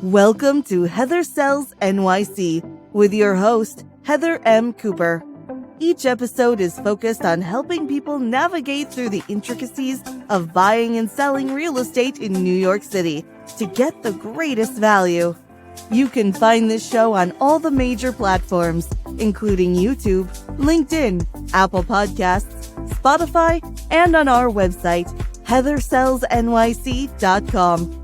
Welcome to Heather Sells NYC with your host, Heather M. Cooper. Each episode is focused on helping people navigate through the intricacies of buying and selling real estate in New York City to get the greatest value. You can find this show on all the major platforms, including YouTube, LinkedIn, Apple Podcasts, Spotify, and on our website, heathersellsnyc.com.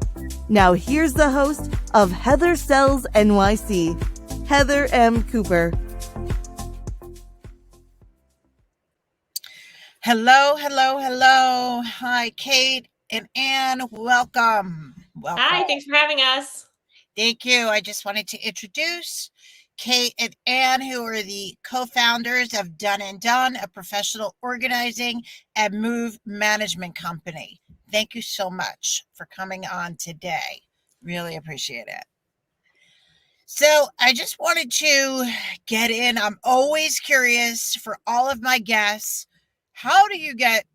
Now here's the host of Heather Sells NYC, Heather M. Cooper. Hello. Hi, Kate and Ann. Welcome. Hi, thanks for having us. Thank you. I just wanted to introduce Kate and Ann, who are the co-founders of Done and Done, a professional organizing and move management company. Thank you so much for coming on today. Really appreciate it. So I just wanted to get in. I'm always curious for all of my guests. How do you get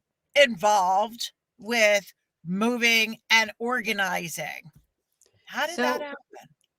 involved with moving and organizing? How did that happen?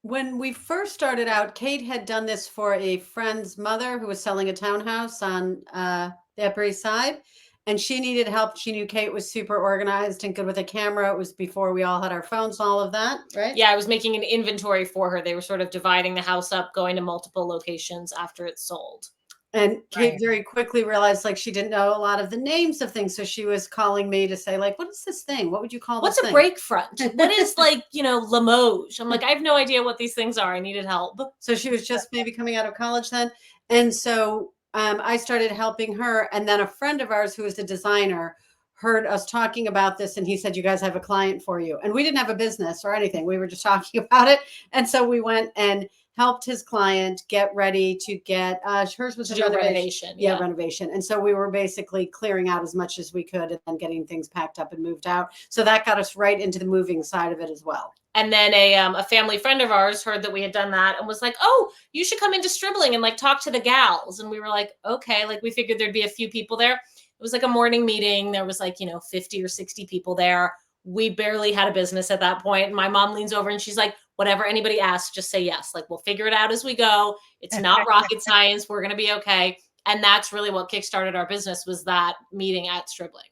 When we first started out, Kate had done this for a friend's mother who was selling a townhouse on the Upper East Side, and she needed help. She knew Kate was super organized and good with a camera. It was before we all had our phones and all of that, right? Yeah, I was making an inventory for her. They were sort of dividing the house up, going to multiple locations after it's sold. And Kate very quickly realized she didn't know a lot of the names of things. So she was calling me to say what is this thing? What would you call this thing? What's a break front? What is Limoges? I'm I have no idea what these things are. I needed help. So she was just maybe coming out of college then. And so I started helping her. And then a friend of ours who is a designer heard us talking about this. And he said, you guys have a client for you. And we didn't have a business or anything. We were just talking about it. And so we went and helped his client get ready to get hers was a renovation. Yeah, renovation. And so we were basically clearing out as much as we could and then getting things packed up and moved out. So that got us right into the moving side of it as well. And then a family friend of ours heard that we had done that and was like, oh, you should come into Stribling and talk to the gals. And we were like, okay, we figured there'd be a few people there. It was a morning meeting. There was 50 or 60 people there. We barely had a business at that point. And my mom leans over and she's like, whatever anybody asks, just say yes. We'll figure it out as we go. It's not rocket science. We're going to be okay. And that's really what kickstarted our business, was that meeting at Stribling.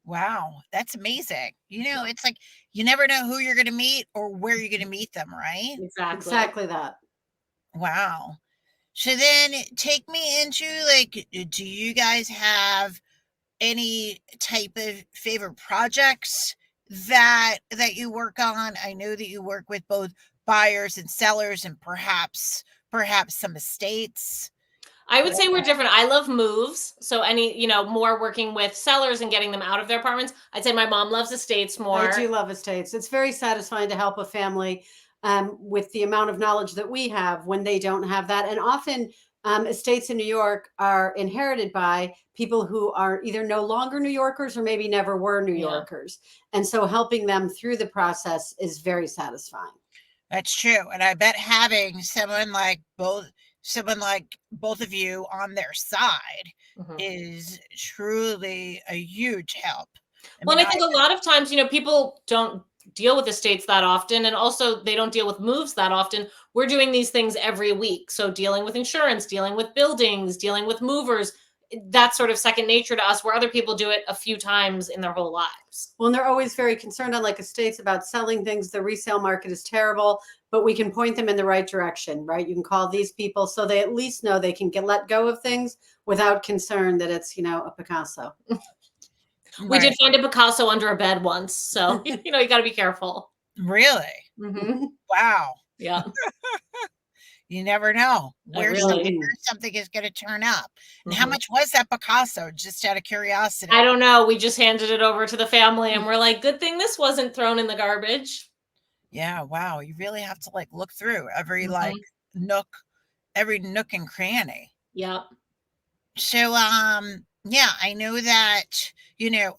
Wow, that's amazing. It's you never know who you're going to meet or where you're going to meet them, right? Exactly that. Wow. So then take me into do you guys have any type of favorite projects that you work on? I know that you work with both buyers and sellers and perhaps some estates. I would say we're different. I love moves. So more working with sellers and getting them out of their apartments. I'd say my mom loves estates more. I do love estates. It's very satisfying to help a family with the amount of knowledge that we have when they don't have that. And often estates in New York are inherited by people who are either no longer New Yorkers or maybe never were New Yorkers. And so helping them through the process is very satisfying. That's true. And I bet having someone like both of you on their side is truly a huge help. I think a lot of times, people don't deal with estates that often. And also they don't deal with moves that often. We're doing these things every week. So dealing with insurance, dealing with buildings, dealing with movers, that's sort of second nature to us, where other people do it a few times in their whole lives. Well, and they're always very concerned on estates about selling things. The resale market is terrible, but we can point them in the right direction, right? You can call these people so they at least know they can let go of things without concern that it's, a Picasso. We did find a Picasso under a bed once. So, you got to be careful. Really? Mm-hmm. Wow. Yeah. You never know where something is going to turn up. And how much was that Picasso, just out of curiosity? I don't know. We just handed it over to the family and we're like, good thing this wasn't thrown in the garbage. Yeah. Wow. You really have to look through every nook and cranny. Yeah. So, yeah, I know that,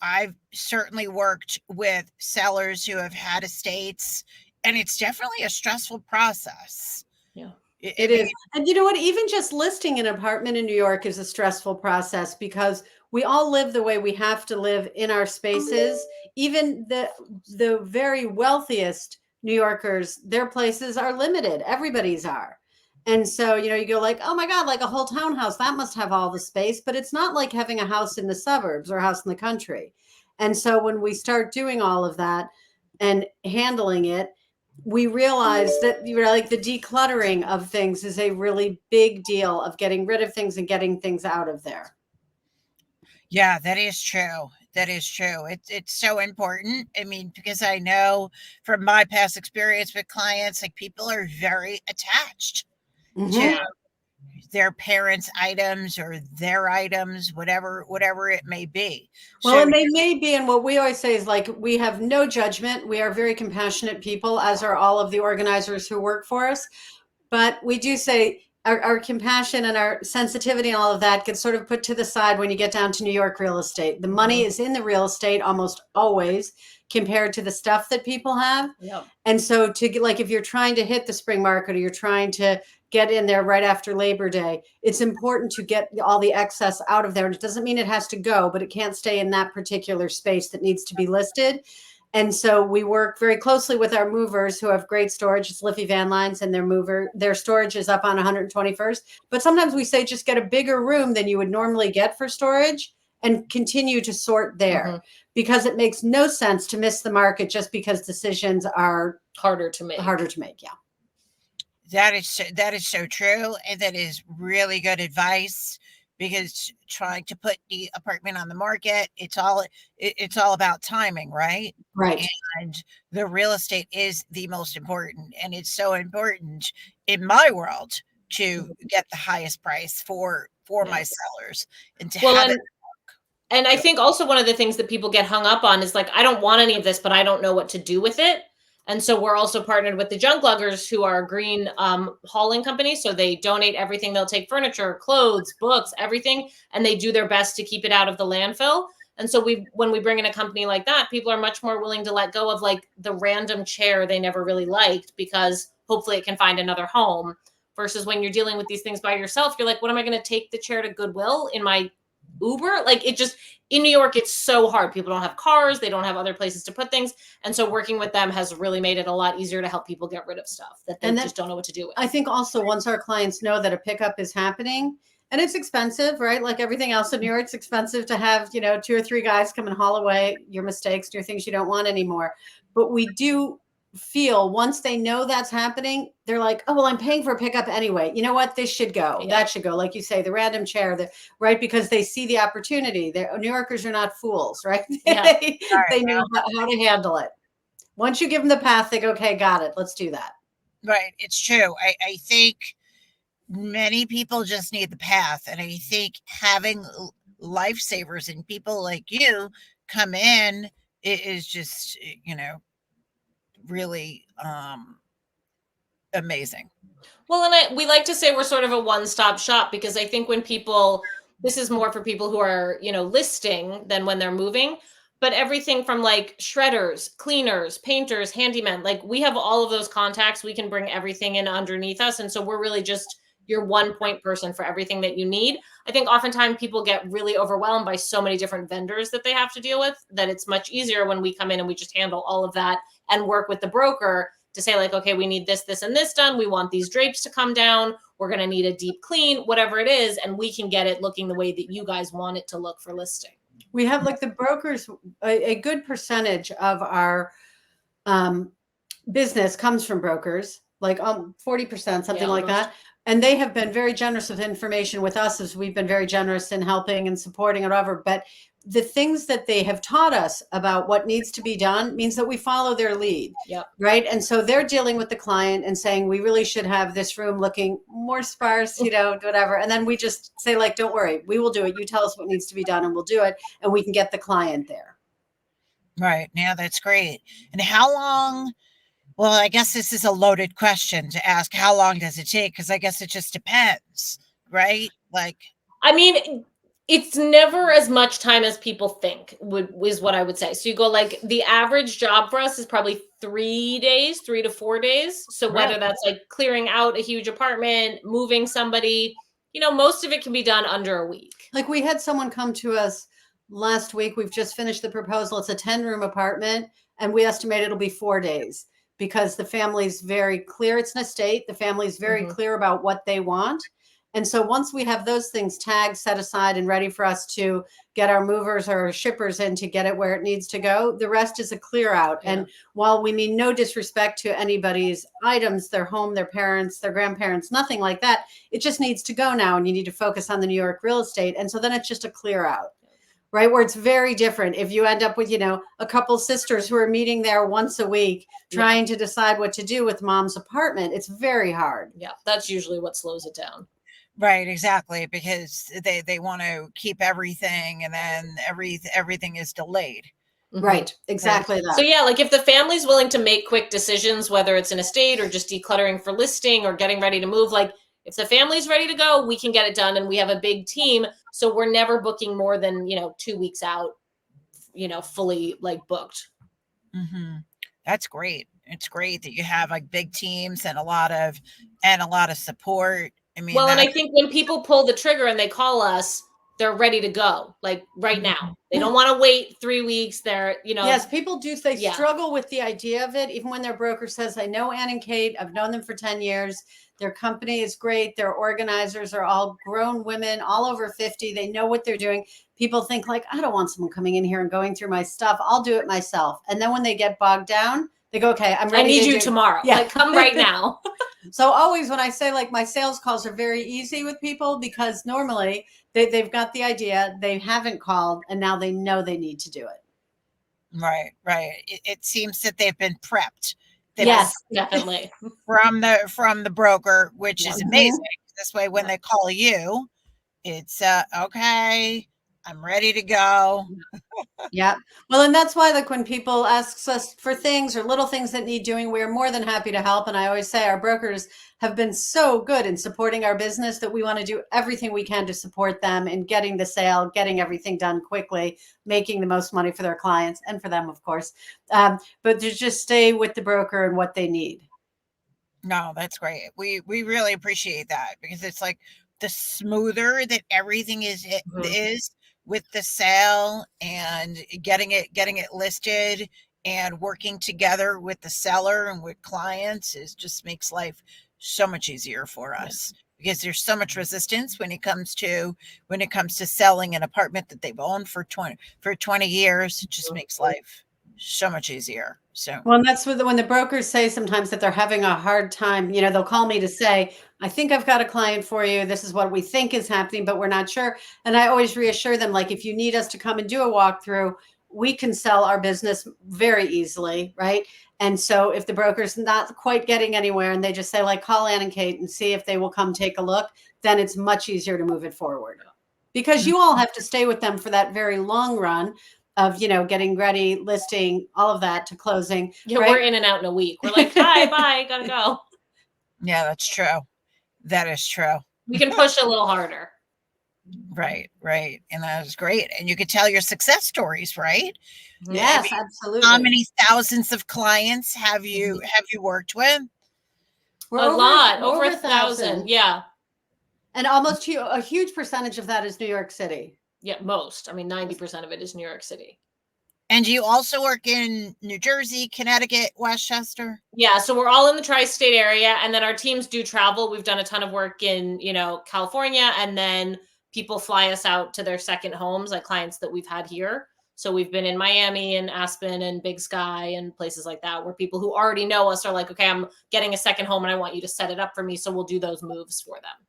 I've certainly worked with sellers who have had estates, and it's definitely a stressful process. Yeah. It is. And you know what? Even just listing an apartment in New York is a stressful process because we all live the way we have to live in our spaces. Even the very wealthiest New Yorkers, their places are limited. Everybody's are. And so, you go like, oh my God, like a whole townhouse, that must have all the space, but it's not like having a house in the suburbs or a house in the country. And so when we start doing all of that and handling it, we realize that like the decluttering of things is a really big deal of getting rid of things and getting things out of there. Yeah, that is true. That is true. It's so important. I mean, because I know from my past experience with clients, like people are very attached to their parents' items or their items, whatever it may be. Well, So and they may be, and what we always say is like, we have no judgment. We are very compassionate people, as are all of the organizers who work for us. But we do say our compassion and our sensitivity and all of that gets sort of put to the side when you get down to New York real estate. The money is in the real estate almost always compared to the stuff that people have. Yep. And so like, if you're trying to hit the spring market or you're trying to get in there right after Labor Day, it's important to get all the excess out of there. And it doesn't mean it has to go, but it can't stay in that particular space that needs to be listed. And so we work very closely with our movers who have great storage. It's Liffey Van Lines, and their storage is up on 121st. But sometimes we say just get a bigger room than you would normally get for storage and continue to sort there, because it makes no sense to miss the market just because decisions are harder to make. Yeah. that is so true, and that is really good advice, because trying to put the apartment on the market, it's all about timing, right? Right. And the real estate is the most important, and it's so important in my world to get the highest price for my sellers and to have it. And I think also one of the things that people get hung up on is like, I don't want any of this, but I don't know what to do with it. And so we're also partnered with the Junk Luggers, who are a green hauling company. So they donate everything. They'll take furniture, clothes, books, everything, and they do their best to keep it out of the landfill. And so when we bring in a company like that, people are much more willing to let go of like the random chair they never really liked, because hopefully it can find another home, versus when you're dealing with these things by yourself, you're like, what am I going to take the chair to Goodwill in my Uber? Like, it just, in New York, it's so hard. People don't have cars. They don't have other places to put things. And so working with them has really made it a lot easier to help people get rid of stuff that they just don't know what to do with. I think also once our clients know that a pickup is happening, and it's expensive, right? Like everything else in New York, it's expensive to have, 2 or 3 guys come and haul away your mistakes, your things you don't want anymore. But we do feel once they know that's happening, they're like, oh, well, I'm paying for a pickup anyway. You know what? This should go. Yeah. That should go. Like you say, the random chair, right? Because they see the opportunity. New Yorkers are not fools, right? Yeah. They know how to handle it. Once you give them the path, they go, okay, got it. Let's do that. Right. It's true. I think many people just need the path. And I think having lifesavers and people like you come in is just, really amazing. Well, and we like to say we're sort of a one-stop shop, because I think when this is more for people who are, listing than when they're moving, but everything from like shredders, cleaners, painters, handymen, like we have all of those contacts. We can bring everything in underneath us. And so we're really just your one point person for everything that you need. I think oftentimes people get really overwhelmed by so many different vendors that they have to deal with, that it's much easier when we come in and we just handle all of that and work with the broker to say like, okay, we need this, this, and this done. We want these drapes to come down. We're going to need a deep clean, whatever it is. And we can get it looking the way that you guys want it to look for listing. We have like the brokers, a good percentage of our business comes from brokers, like 40%, something like that. And they have been very generous with information with us, as we've been very generous in helping and supporting and whatever. But the things that they have taught us about what needs to be done means that we follow their lead. Yep. Right. And so they're dealing with the client and saying, we really should have this room looking more sparse, whatever. And then we just say like, don't worry, we will do it. You tell us what needs to be done and we'll do it. And we can get the client there. Right. Now that's great. And how long? Well, I guess this is a loaded question to ask. How long does it take? Because I guess it just depends, right? Like, I mean, it's never as much time as people think is what I would say. So you go like the average job for us is probably 3 days, 3 to 4 days. So whether that's like clearing out a huge apartment, moving somebody, most of it can be done under a week. Like we had someone come to us last week. We've just finished the proposal. It's a 10-room apartment and we estimate it'll be 4 days. because the family's very clear. It's an estate. The family's very clear about what they want. And so once we have those things tagged, set aside, and ready for us to get our movers or our shippers in to get it where it needs to go, the rest is a clear out. Yeah. And while we mean no disrespect to anybody's items, their home, their parents, their grandparents, nothing like that, it just needs to go now. And you need to focus on the New York real estate. And so then it's just a clear out, right? Where it's very different. If you end up with, a couple sisters who are meeting there once a week, trying to decide what to do with mom's apartment, it's very hard. Yeah, that's usually what slows it down. Right, exactly, because they want to keep everything, and then everything is delayed. Right, exactly that. So yeah, like if the family's willing to make quick decisions, whether it's an estate or just decluttering for listing or getting ready to move, like if the family's ready to go, we can get it done, and we have a big team, so we're never booking more than 2 weeks out, fully like booked. That's great. It's great that you have like big teams and a lot of support. I mean, well, and I think when people pull the trigger and they call us, they're ready to go, like right now. They don't want to wait 3 weeks. They're, Yes, people do. They struggle with the idea of it. Even when their broker says, I know Ann and Kate, I've known them for 10 years. Their company is great. Their organizers are all grown women, all over 50. They know what they're doing. People think like, I don't want someone coming in here and going through my stuff. I'll do it myself. And then when they get bogged down, they go, okay, I'm ready. I need you tomorrow. Yeah. Like, come right now. So always when I say like my sales calls are very easy with people, because normally they've got the idea, they haven't called, and now they know they need to do it. Right. It seems that they've been prepped. Yes, definitely. From the broker, which is amazing. This way, when they call you, it's okay, I'm ready to go. Yeah. Well, and that's why like when people ask us for things or little things that need doing, we're more than happy to help. And I always say our brokers have been so good in supporting our business that we want to do everything we can to support them in getting the sale, getting everything done quickly, making the most money for their clients and for them, of course. But to just stay with the broker and what they need. No, that's great. We really appreciate that, because it's like the smoother that everything is with the sale and getting it listed and working together with the seller and with clients just makes life so much easier for us, because there's so much resistance when it comes to selling an apartment that they've owned for 20 years. It just makes life so much easier. So, well, and that's when the brokers say sometimes that they're having a hard time, they'll call me to say, I think I've got a client for you. This is what we think is happening, but we're not sure. And I always reassure them, like, if you need us to come and do a walkthrough, we can sell our business very easily. Right. And so if the broker's not quite getting anywhere and they just say like, call Ann and Kate and see if they will come take a look, then it's much easier to move it forward, because you all have to stay with them for that very long run of, getting ready, listing, all of that to closing. Yeah, right? We're in and out in a week. We're like, hi, bye, gotta go. Yeah, that's true. That is true. We can push a little harder. Right. And that is great. And you could tell your success stories, right? Yes, absolutely. How many thousands of clients have you worked with? We're over 1,000. Yeah. And almost a huge percentage of that is New York City. Yeah, most. I mean, 90% of it is New York City. And you also work in New Jersey, Connecticut, Westchester? Yeah, so we're all in the tri-state area, and then our teams do travel. We've done a ton of work in, California, and then people fly us out to their second homes, like clients that we've had here. So we've been in Miami and Aspen and Big Sky and places like that, where people who already know us are like, okay, I'm getting a second home and I want you to set it up for me. So we'll do those moves for them.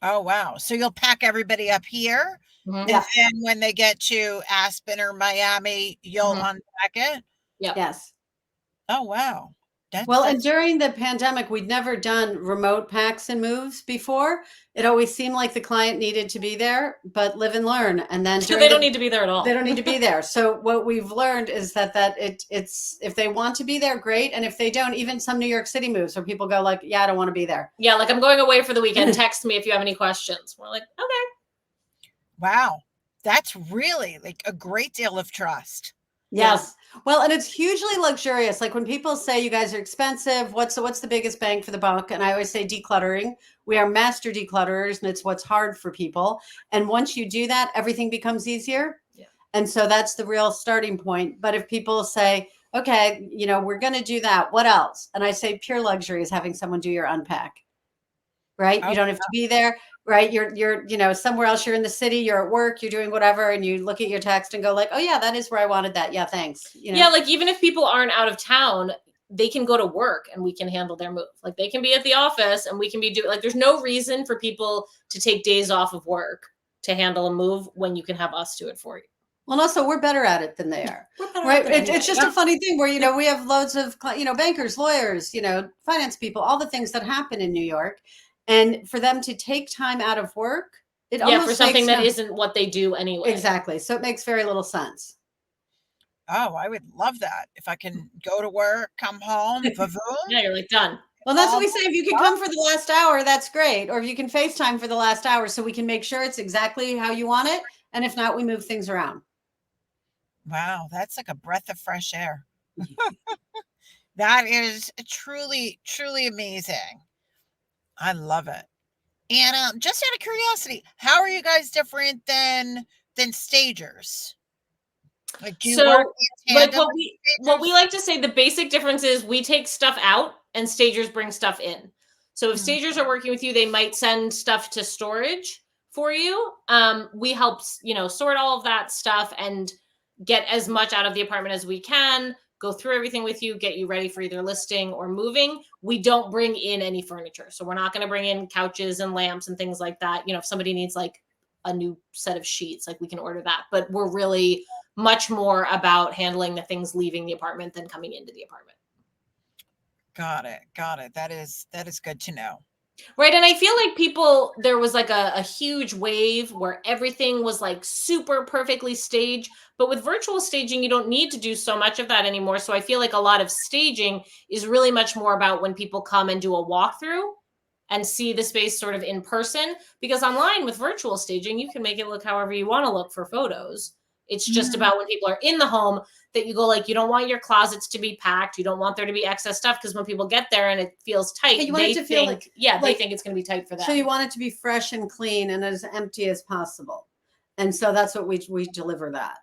Oh, wow. So you'll pack everybody up here. And then when they get to Aspen or Miami, you'll unpack it? Yep. Yes. Oh, wow. And during the pandemic, we'd never done remote packs and moves before. It always seemed like the client needed to be there, but live and learn. And then they don't need to be there at all. They don't need to be there. So what we've learned is that it's if they want to be there, great. And if they don't, even some New York City moves where people go like, yeah, I don't want to be there. Yeah, like I'm going away for the weekend. Text me if you have any questions. We're like, okay. Wow. That's really like a great deal of trust. Yes. Well, and it's hugely luxurious. Like when people say you guys are expensive, what's the biggest bang for the buck? And I always say decluttering. We are master declutterers, and it's what's hard for people. And once you do that, everything becomes easier. Yeah. And so that's the real starting point. But if people say, okay, we're going to do that. What else? And I say pure luxury is having someone do your unpack, right? You don't have to be there, right? You're somewhere else. You're in the city, you're at work, you're doing whatever. And you look at your text and go like, oh yeah, that is where I wanted that. Yeah. Thanks. Yeah. Like even if people aren't out of town, they can go to work and we can handle their move. Like they can be at the office and we can be doing, like, there's no reason for people to take days off of work to handle a move when you can have us do it for you. Well, also we're better at it than they are, right? It's just a funny thing where, we have loads of, bankers, lawyers, finance people, all the things that happen in New York. And for them to take time out of work, it almost for something that isn't what they do anyway. Exactly. So it makes very little sense. Oh, I would love that. If I can go to work, come home, yeah, you're like done. Well, that's what we say. If you can come for the last hour, that's great. Or if you can FaceTime for the last hour so we can make sure it's exactly how you want it. And if not, we move things around. Wow, that's like a breath of fresh air. That is truly, truly amazing. I love it. And just out of curiosity, how are you guys different than stagers? Like, do you work in like tandem what we like to say, the basic difference is we take stuff out and stagers bring stuff in. So if stagers are working with you, they might send stuff to storage for you. We help, sort all of that stuff and get as much out of the apartment as we can, go through everything with you, get you ready for either listing or moving. We don't bring in any furniture. So we're not going to bring in couches and lamps and things like that. If somebody needs like a new set of sheets, like we can order that. But we're really much more about handling the things leaving the apartment than coming into the apartment. Got it. That is good to know. Right. And I feel like there was like a huge wave where everything was like super perfectly staged. But with virtual staging, you don't need to do so much of that anymore. So I feel like a lot of staging is really much more about when people come and do a walkthrough and see the space sort of in person. Because online with virtual staging, you can make it look however you want to look for photos. It's just about when people are in the home that you go like, you don't want your closets to be packed. You don't want there to be excess stuff because when people get there and it feels tight, you want it to feel like, they think it's going to be tight for them. So you want it to be fresh and clean and as empty as possible. And so that's what we deliver that.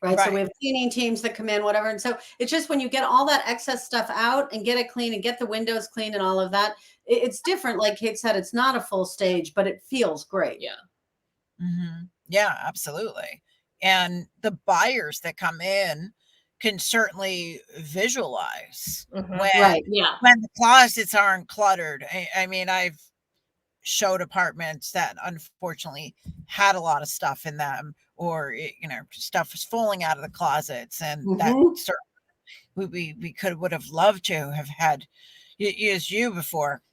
Right. So we have cleaning teams that come in, whatever. And so it's just when you get all that excess stuff out and get it clean and get the windows clean and all of that, it's different. Like Kate said, it's not a full stage, but it feels great. Yeah. Mm-hmm. Yeah, absolutely. And the buyers that come in can certainly visualize when the closets aren't cluttered. I mean, I've showed apartments that unfortunately had a lot of stuff in them, or stuff was falling out of the closets, and that certainly we would have loved to have had used you before.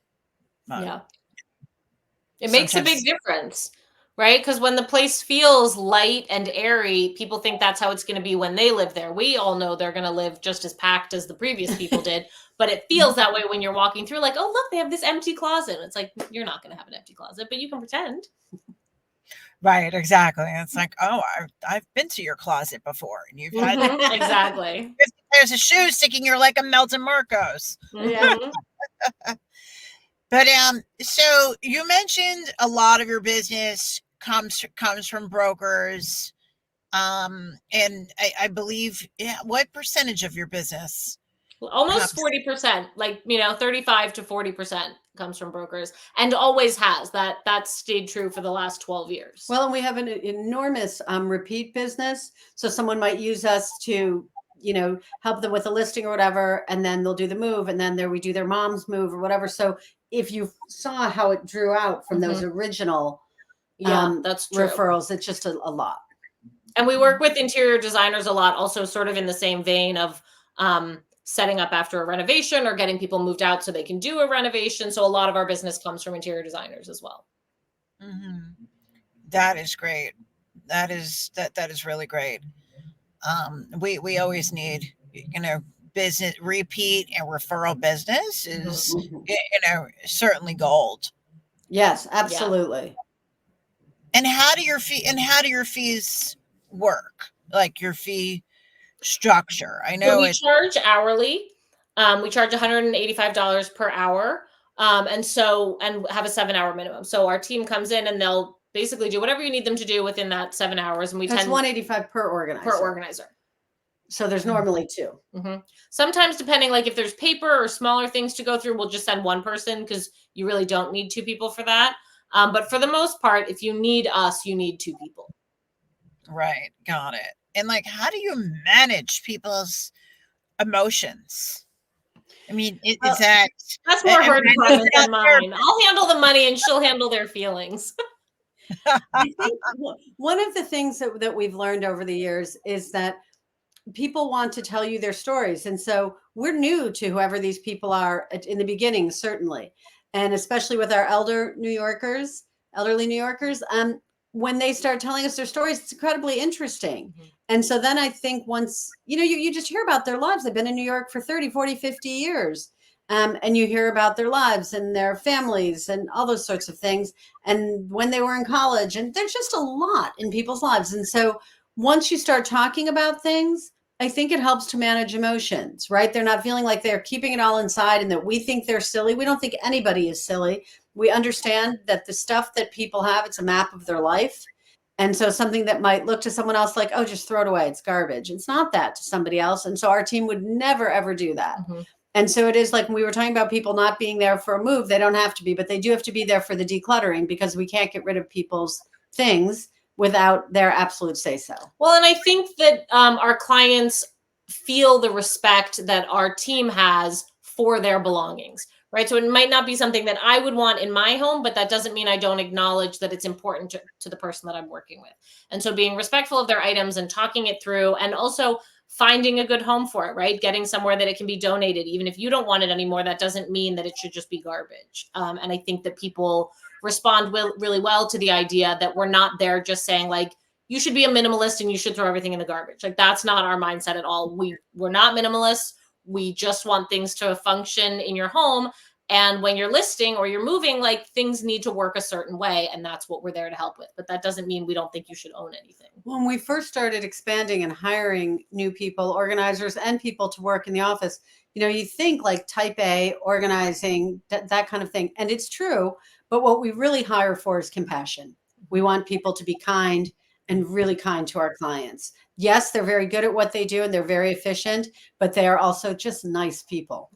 It makes a big difference. Right? Because when the place feels light and airy, people think that's how it's going to be when they live there. We all know they're going to live just as packed as the previous people did, but it feels that way when you're walking through like, oh, look, they have this empty closet. And it's like, you're not going to have an empty closet, but you can pretend. Right, exactly. And it's like, oh, I've been to your closet before, and you've had exactly. There's a shoe sticking. You're like a Melton Marcos. But so you mentioned a lot of your business comes from brokers, and I believe what percentage of your business? Almost 40%, like 35 to 40% comes from brokers, and always has. That's stayed true for the last 12 years. Well, and we have an enormous repeat business. So someone might use us to help them with a listing or whatever, and then they'll do the move, and then we do their mom's move or whatever. So if you saw how it drew out from those original that's true. referrals, it's just a lot. And we work with interior designers a lot, also sort of in the same vein of setting up after a renovation or getting people moved out so they can do a renovation. So a lot of our business comes from interior designers as well. That is great. That is really great. We always need, business repeat and referral business is, certainly gold. Yes, absolutely. And how do your fees work? Like your fee structure? I know we charge hourly. We charge $185 per hour. And have a 7-hour minimum. So our team comes in and they'll basically do whatever you need them to do within that 7 hours. And that's $185 per organizer. So there's normally two. Sometimes, depending, like if there's paper or smaller things to go through, we'll just send one person because you really don't need two people for that. But for the most part, if you need us, you need two people. Right. Got it. And like, how do you manage people's emotions? I mean, is that that's more her department than mine? I'll handle the money and she'll handle their feelings. I think one of the things that we've learned over the years is that people want to tell you their stories. And so we're new to whoever these people are in the beginning, certainly. And especially with our elderly New Yorkers, when they start telling us their stories, it's incredibly interesting. And so then I think once, you just hear about their lives. They've been in New York for 30, 40, 50 years. And you hear about their lives and their families and all those sorts of things. And when they were in college, and there's just a lot in people's lives. And so once you start talking about things, I think it helps to manage emotions, right? They're not feeling like they're keeping it all inside and that we think they're silly. We don't think anybody is silly. We understand that the stuff that people have, it's a map of their life. And so something that might look to someone else like, oh, just throw it away, it's garbage. It's not that to somebody else. And so our team would never, ever do that. And so it is like when we were talking about people not being there for a move, they don't have to be, but they do have to be there for the decluttering because we can't get rid of people's things without their absolute say-so. Well, and I think that our clients feel the respect that our team has for their belongings, right? So it might not be something that I would want in my home, but that doesn't mean I don't acknowledge that it's important to the person that I'm working with. And so being respectful of their items and talking it through, and also finding a good home for it, right? Getting somewhere that it can be donated. Even if you don't want it anymore, that doesn't mean that it should just be garbage. And I think that people respond really well to the idea that we're not there just saying like, you should be a minimalist and you should throw everything in the garbage. Like that's not our mindset at all. We're not minimalists. We just want things to function in your home. And when you're listing or you're moving, like things need to work a certain way. And that's what we're there to help with. But that doesn't mean we don't think you should own anything. When we first started expanding and hiring new people, organizers and people to work in the office, you think like type A, organizing, that kind of thing. And it's true. But what we really hire for is compassion. We want people to be kind and really kind to our clients. Yes, they're very good at what they do and they're very efficient, but they are also just nice people.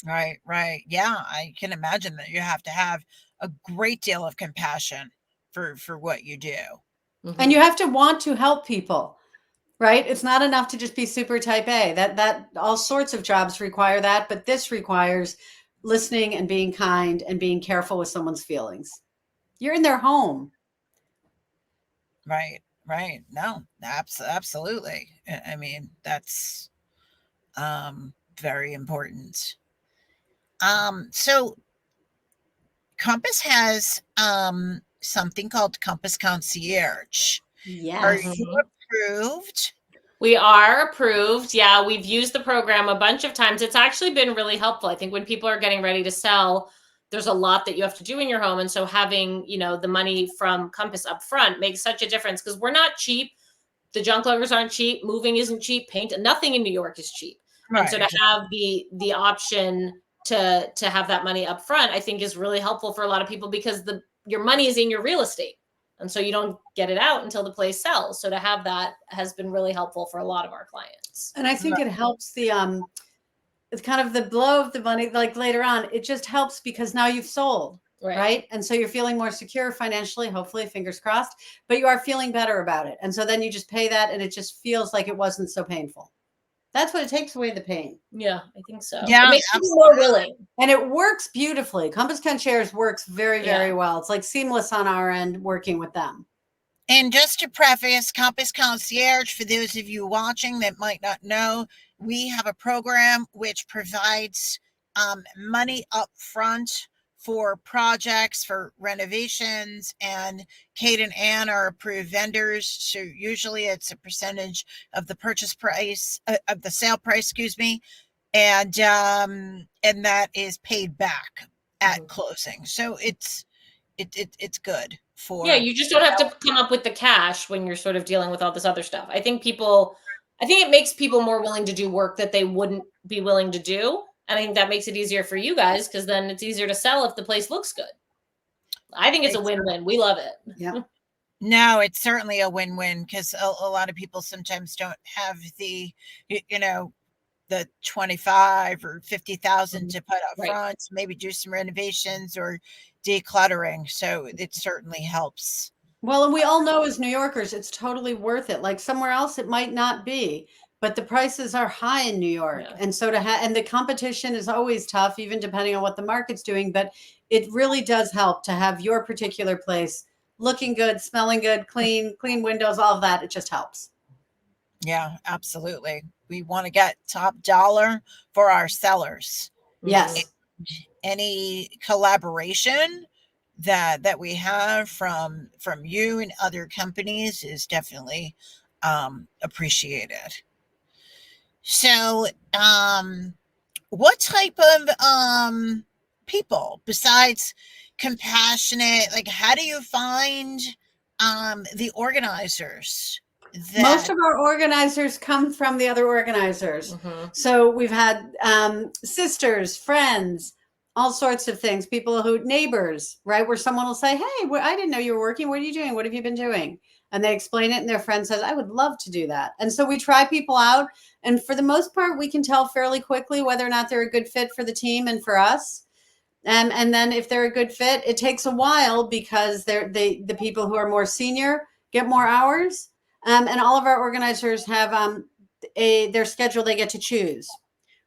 Right. Yeah, I can imagine that you have to have a great deal of compassion for what you do. And you have to want to help people, right? It's not enough to just be super type A. That all sorts of jobs require that, but this requires listening and being kind and being careful with someone's feelings. You're in their home. Right. No, absolutely. I mean, that's very important. So Compass has something called Compass Concierge. Yes. Are you approved? We are approved. Yeah, we've used the program a bunch of times. It's actually been really helpful. I think when people are getting ready to sell, there's a lot that you have to do in your home. And so having, the money from Compass up front makes such a difference because we're not cheap. The junk luggers aren't cheap. Moving isn't cheap. Paint, nothing in New York is cheap. Right. And so to have the option to have that money up front, I think is really helpful for a lot of people because your money is in your real estate. And so you don't get it out until the place sells. So to have that has been really helpful for a lot of our clients. And I think it helps it's kind of the blow of the money, like later on, it just helps because now you've sold, right? And so you're feeling more secure financially, hopefully, fingers crossed, but you are feeling better about it. And so then you just pay that and it just feels like it wasn't so painful. That's what it takes away the pain. Yeah, I think so. Yeah, it makes you more willing. And it works beautifully. Compass Concierge works very, very well. It's like seamless on our end working with them. And just to preface, Compass Concierge, for those of you watching that might not know, we have a program which provides money up front for projects, for renovations, and Kate and Ann are approved vendors. So usually it's a percentage of the purchase price, of the sale price, and that is paid back at closing. So it's good for. Yeah, you just don't have to come up with the cash when you're sort of dealing with all this other stuff. I think it makes people more willing to do work that they wouldn't be willing to do. And I think that makes it easier for you guys because then it's easier to sell if the place looks good. I think it's a win-win. We love it. Yeah. No, it's certainly a win-win because a lot of people sometimes don't have the, you know, the 25 or 50,000 to put up Right. front, so maybe do some renovations or decluttering. So it certainly helps. Well, and we all know as New Yorkers, it's totally worth it. Like somewhere else, it might not be, but the prices are high in New York. Yeah. And so and the competition is always tough, even depending on what the market's doing. But it really does help to have your particular place looking good, smelling good, clean windows, all of that. It just helps. Yeah, absolutely. We want to get top dollar for our sellers. Yes. Any collaboration that we have from you and other companies is definitely appreciated. So what type of people besides compassionate, like how do you find the organizers Most that of our organizers come from the other organizers. So we've had sisters, friends, all sorts of things, people who, neighbors, right? Where someone will say, hey, I didn't know you were working. What are you doing? What have you been doing? And they explain it and their friend says, I would love to do that. And so we try people out. And for the most part, we can tell fairly quickly whether or not they're a good fit for the team and for us. And then if they're a good fit, it takes a while because the people who are more senior get more hours. And all of our organizers have their schedule they get to choose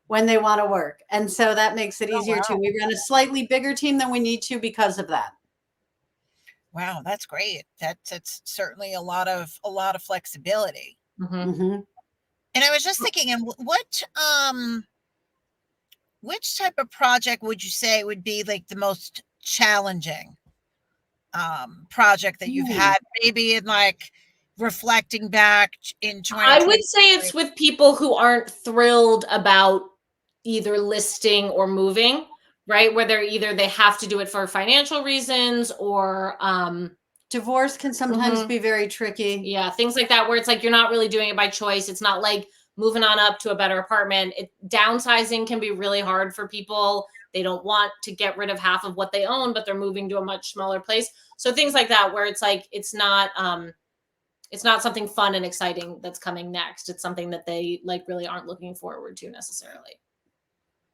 when they want to work. And so that makes it easier too. We run a slightly bigger team than we need to because of that. wow, that's great. That's certainly a lot of flexibility. Mm-hmm. And I was just thinking, and which type of project would you say would be like the most challenging project that you've had, maybe in like reflecting back in 2020? I would say it's with people who aren't thrilled about either listing or moving, right? Whether either they have to do it for financial reasons or divorce can sometimes be very tricky. Yeah, things like that, where it's like you're not really doing it by choice. It's not like moving on up to a better apartment. Downsizing can be really hard for people. They don't want to get rid of half of what they own, but they're moving to a much smaller place. So things like that, where it's like it's not something fun and exciting that's coming next. It's something that they like really aren't looking forward to necessarily.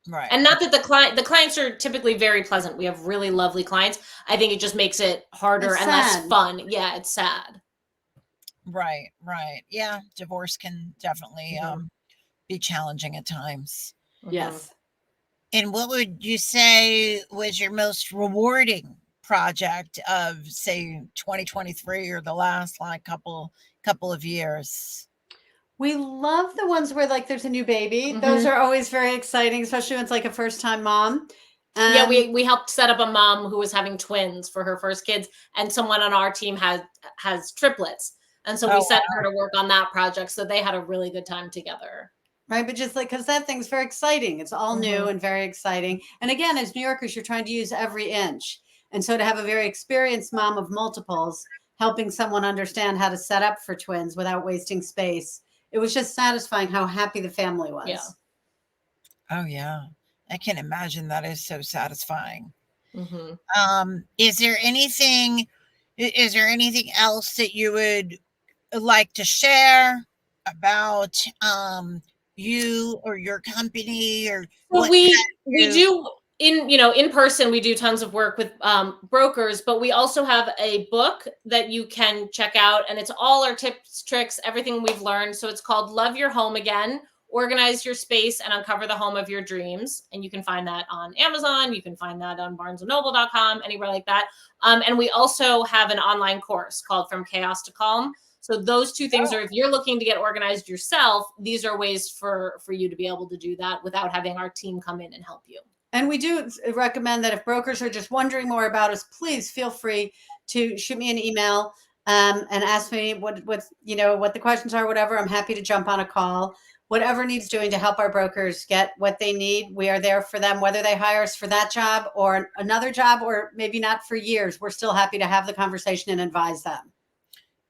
Right. And not that the clients are typically very pleasant. We have really lovely clients. I think it just makes it harder and less fun. Yeah, it's sad. Right. Yeah, divorce can definitely be challenging at times. Yes. And what would you say was your most rewarding project of, say, 2023 or the last like couple of years? We love the ones where like there's a new baby. Those are always very exciting, especially when it's like a first-time mom. Yeah, we helped set up a mom who was having twins for her first kids, and someone on our team has triplets. And so we sent her to work on that project. So they had a really good time together. Right. But just like, because that thing's very exciting. It's all new and very exciting. And again, as New Yorkers, you're trying to use every inch. And so to have a very experienced mom of multiples helping someone understand how to set up for twins without wasting space, it was just satisfying how happy the family was. Yeah. Oh, yeah. I can imagine that is so satisfying. Mm-hmm. Is there anything else that you would like to share about you or your company, or well, we do in person, we do tons of work with brokers, but we also have a book that you can check out, and it's all our tips, tricks, everything we've learned. So it's called Love Your Home Again: Organize Your Space and Uncover the Home of Your Dreams. And you can find that on Amazon. You can find that on barnesandnoble.com, anywhere like that. And we also have an online course called From Chaos to Calm. So those two things are, if you're looking to get organized yourself, these are ways for you to be able to do that without having our team come in and help you. And we do recommend that if brokers are just wondering more about us, please feel free to shoot me an email and ask me what the questions are, whatever. I'm happy to jump on a call. Whatever needs doing to help our brokers get what they need, we are there for them, whether they hire us for that job or another job, or maybe not for years. We're still happy to have the conversation and advise them.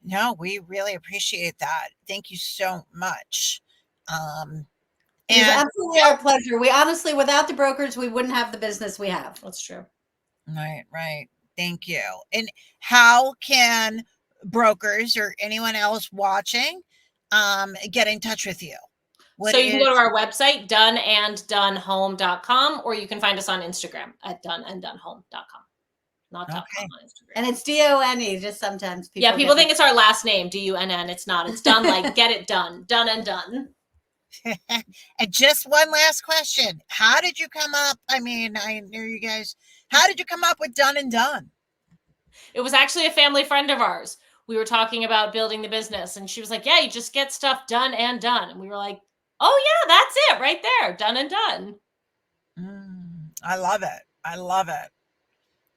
No, we really appreciate that. Thank you so much. It was absolutely our pleasure. We honestly, without the brokers, we wouldn't have the business we have. That's true. Right. Thank you. And how can brokers or anyone else watching get in touch with you? So you can go to our website, doneanddonehome.com, or you can find us on Instagram at doneanddonehome.com. Not .com on Instagram. And it's DONE, just sometimes people people think it's our last name, DUNN. It's not. It's done like get it done. Done and done. And just one last question. How did you come up? I mean, I knew you guys. How did you come up with Done and Done? It was actually a family friend of ours. We were talking about building the business, and she was like, yeah, you just get stuff done and done. And we were like, oh, yeah, that's it right there. Done and done. I love it. I love it.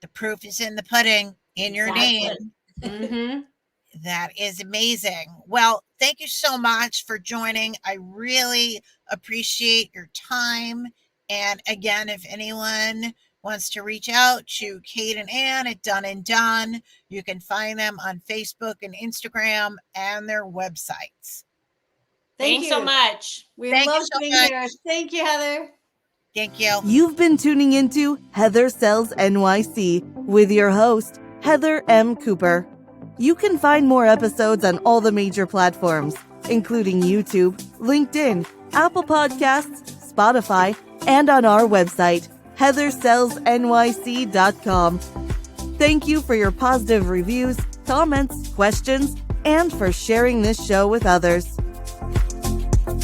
The proof is in the pudding, in your name. Mm-hmm. That is amazing. Well, thank you so much for joining. I really appreciate your time. And again, if anyone wants to reach out to Kate and Ann at Done and Done, you can find them on Facebook and Instagram and their websites. Thanks so much. We love being here. Thank you, Heather. Thank you. You've been tuning into Heather Sells NYC with your host, Heather M. Cooper. You can find more episodes on all the major platforms, including YouTube, LinkedIn, Apple Podcasts, Spotify, and on our website, heathersellsnyc.com. Thank you for your positive reviews, comments, questions, and for sharing this show with others.